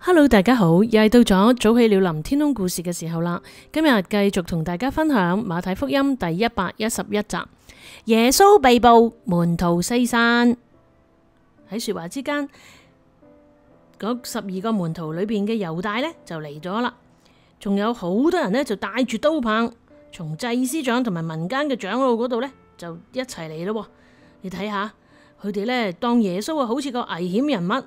Hello，大家好，又係到咗早起了林天空故事嘅時候啦。今日繼續同大家分享馬太福音第111集，耶穌被捕，門徒四散。喺說話之間，嗰12個門徒裏邊嘅猶大呢就嚟咗啦，仲有好多人呢就帶住刀棒，從祭司長同埋民間嘅長老嗰度呢就一齊嚟咯。你睇下，佢哋呢當耶穌好似個危險人物。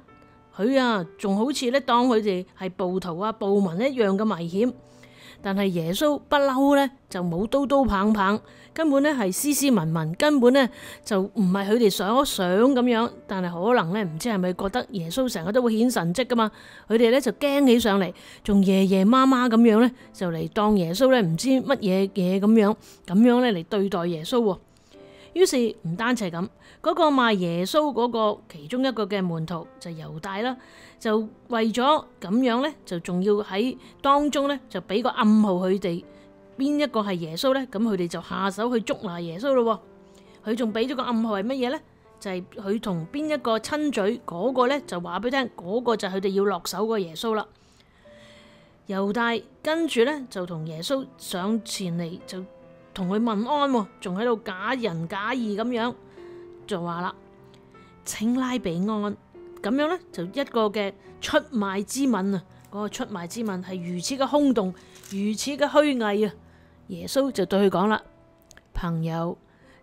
佢啊，仲好似咧當佢哋係暴徒啊、暴民一樣咁危險。但係耶穌不嬲咧，就冇刀刀棒棒，根本咧係斯斯文文，根本咧就唔係佢哋所想咁樣。但係可能咧，唔知係咪覺得耶穌成日都會顯神蹟噶嘛？佢哋咧就驚起上嚟，仲夜夜媽媽咁樣咧，就嚟當耶穌咧唔知乜嘢嘢咁樣咧嚟對待耶穌。於是唔單止係咁，嗰個賣耶穌嗰個其中一個嘅門徒就猶大啦，就為咗咁樣咧，就仲要喺當中咧就俾個暗號佢哋邊一個係耶穌咧，咁佢哋就下手去捉拿耶穌咯。佢仲俾咗個暗號係乜嘢咧？就係佢同邊一個親嘴嗰個咧，就話俾佢聽嗰個就係佢哋要落手個耶穌啦。猶大跟住咧就同耶穌上前嚟就同佢問安，仲喺度假仁假義咁樣，就話啦，請拉比安，咁樣呢，就一個嘅出賣之吻啊！嗰個出賣之吻係如此嘅空洞，如此嘅虛偽啊！耶穌就對佢講啦，朋友，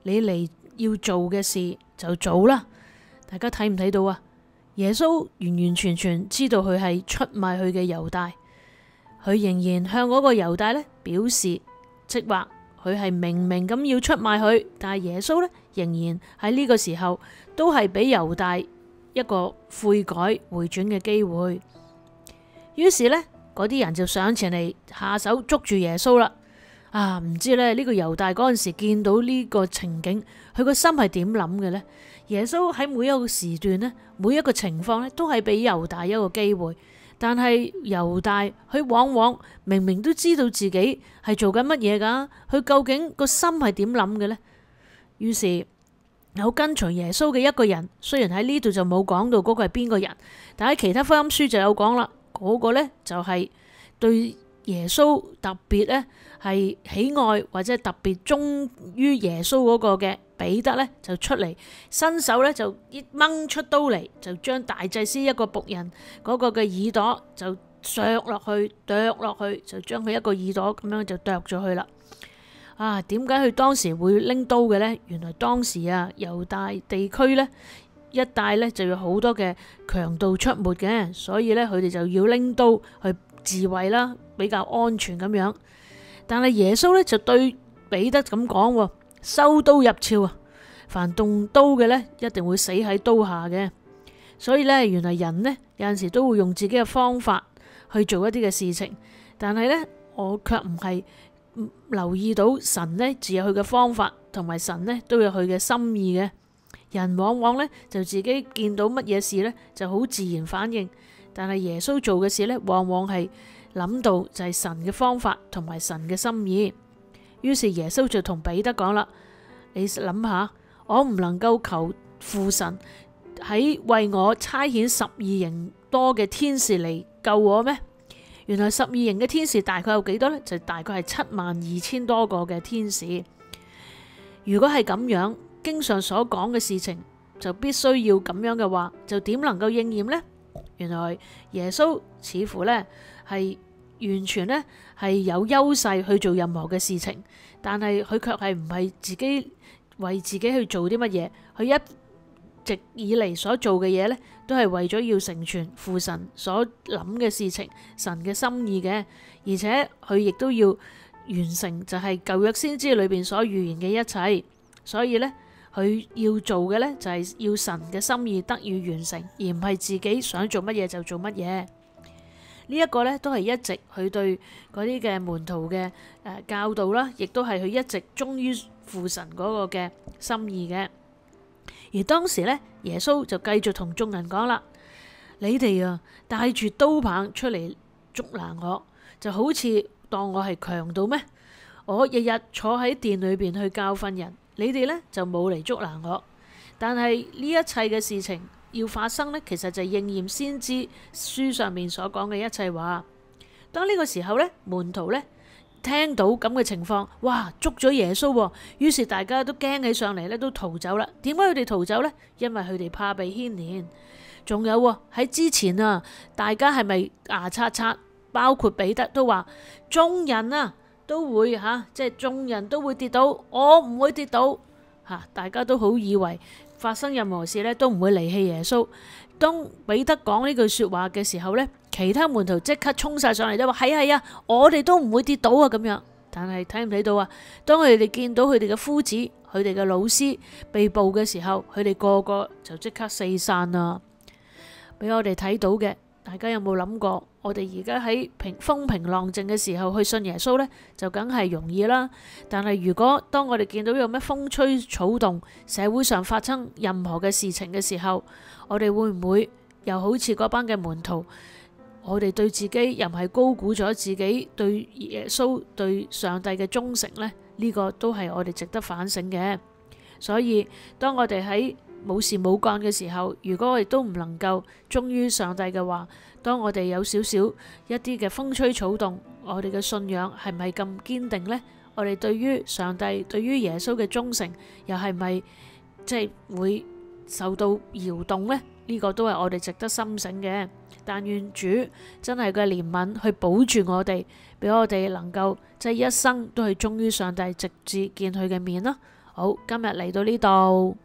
你嚟要做嘅事就做啦。大家睇唔睇到啊？耶穌完完全全知道佢係出賣佢嘅猶大，佢仍然向嗰個猶大呢表示，即話。佢係明明咁要出賣佢，但係耶穌呢，仍然喺呢個時候都係俾猶大一個悔改回轉嘅機會。於是呢，嗰啲人就上前嚟下手捉住耶穌啦。啊，唔知呢，呢個猶大嗰陣時見到呢個情景，佢個心係點諗嘅呢？耶穌喺每一個時段呢，每一個情況呢，都係俾猶大一個機會。但係猶大佢往往明明都知道自己係做緊乜嘢噶，佢究竟個心係點諗嘅呢？於是有跟隨耶穌嘅一個人，雖然喺呢度就冇講到嗰個係邊個人，但喺其他福音書就有講啦。嗰個呢就係對耶穌特別呢係喜愛或者特別忠於耶穌嗰個嘅彼得呢，就出嚟伸手呢，就一掹出刀嚟，就將大祭司一個僕人嗰個嘅耳朵就削落去，剁落去，就將佢一個耳朵咁樣就剁咗去啦。啊，點解佢當時會拎刀嘅呢？原來當時啊，猶大地區呢一帶呢就有好多嘅強盜出沒嘅，所以呢，佢哋就要拎刀去自衛啦，比較安全咁樣。但係耶穌呢就對彼得咁講，收刀入鞘啊！凡動刀嘅呢，一定會死喺刀下嘅。所以呢，原來人呢有陣時都會用自己嘅方法去做一啲嘅事情，但係呢，我卻唔係留意到神呢自有佢嘅方法，同埋神呢都有佢嘅心意嘅。人往往呢就自己見到乜嘢事呢就好自然反應，但係耶穌做嘅事呢，往往係諗到就係神嘅方法同埋神嘅心意。於是耶穌就同彼得講啦，你諗下，我唔能夠求父神喺為我差遣12營多嘅天使嚟救我咩？原來12營嘅天使大概有幾多呢？就大概係72000多個嘅天使。如果係咁樣，經上所講嘅事情就必須要咁樣嘅話，就點能夠應驗呢？原來耶穌似乎呢係完全呢係有優勢去做任何嘅事情，但係佢卻係唔係自己為自己去做啲乜嘢，佢一直以嚟所做嘅嘢呢，都係為咗要成全父神所諗嘅事情，神嘅心意嘅，而且佢亦都要完成就係舊約先知裏邊所預言嘅一切，所以呢，佢要做嘅呢，就係要神嘅心意得以完成，而唔係自己想做乜嘢就做乜嘢。呢一個呢，都係一直佢對嗰啲嘅門徒嘅教導啦，亦都係佢一直忠於父神嗰個嘅心意嘅。而當時呢，耶穌就繼續同眾人講啦，你哋啊帶住刀棒出嚟捉拿我，就好似當我係強盜咩？我日日坐喺殿裏邊去教訓人，你哋呢就冇嚟捉拿我。但係呢一切嘅事情要發生呢，其實就應驗先知書上面所講嘅一切話。當呢個時候呢，門徒呢聽到咁嘅情況，哇，捉咗耶穌喎，於是大家都驚起上嚟呢，都逃走啦。點解佢哋逃走呢？因為佢哋怕被牽連。仲有喎，喺之前啊，大家係咪牙刷刷？包括彼得都話，眾人啊都會即係眾人都會跌倒，我唔會跌倒大家都好以為發生任何事呢都唔會離棄耶穌。當彼得講呢句說話嘅時候呢，其他門徒即刻衝晒上嚟，都話係啊，我哋都唔會跌倒啊咁樣。但係睇唔睇到啊？當佢哋見到佢哋嘅夫子、佢哋嘅老師被捕嘅時候，佢哋個個就即刻四散啦。俾我哋睇到嘅，大家有冇諗過？我哋而家喺風平浪靜嘅時候去信耶穌呢，就梗係容易啦。但係如果當我哋見到有咩風吹草動，社會上發生任何嘅事情嘅時候，我哋會唔會又好似嗰班嘅門徒？我哋對自己又唔係高估咗自己對耶穌、對上帝嘅忠誠呢？呢個都係我哋值得反省嘅。所以當我哋喺冇事冇幹嘅時候，如果我哋都唔能夠忠於上帝嘅話，當我哋有少少一啲嘅風吹草動，我哋嘅信仰係咪咁堅定呢？我哋對於上帝、對於耶穌嘅忠誠，又係咪即係會受到搖動呢？呢個都係我哋值得深省嘅。但願主真係嘅憐憫去保住我哋，俾我哋能夠即係一生都係忠於上帝，直至見佢嘅面啦。好，今日嚟到呢度。